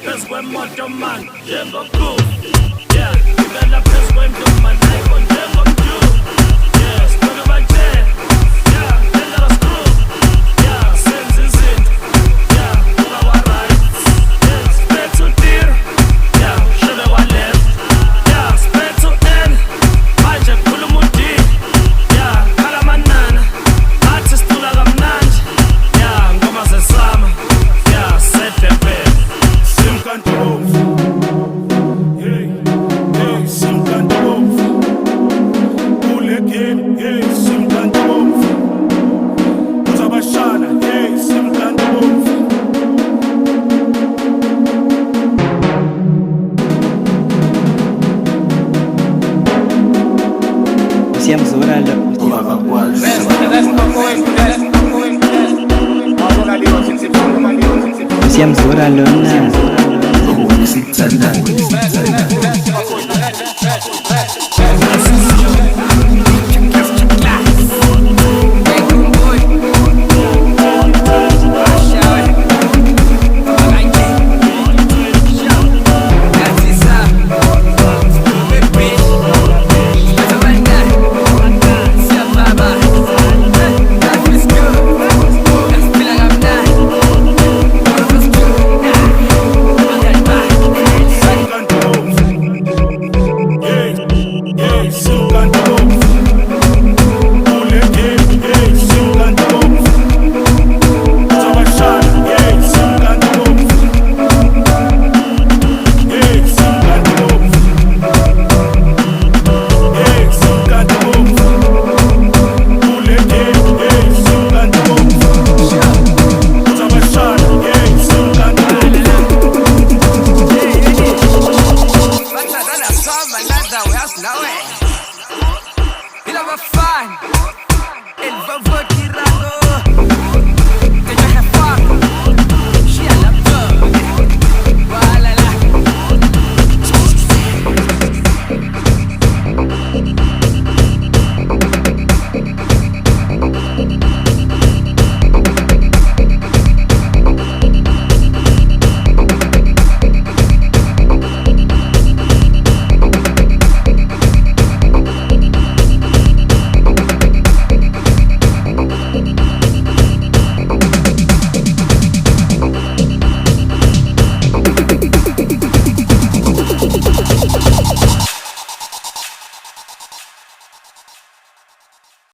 phezu kwemoto man njengokulu. Yeah, ngivela phezu kwentombi ayikho njengomju. Yeah, sibona bathe. Yeah, lendlela screw. Yeah, senza izinto. Yeah, kuba wa-right. Yeah, spare to deer. Yeah, shebe wa-left. Yeah, spare to end. Manje khuluma u-D. Yeah, khala manana. Athi sicula kamnandi. Yeah, ngoma zesama. Yeah, set the bed. Siyamnkantshubomvu. Hey, hey, Siyamnkantshubomvu. Bootleg, hey, Siyamnkantshubomvu. Uzabashana, hey, Siyamnkantshubomvu. Siyamzura lo. Siyamzura lona. Siyamzura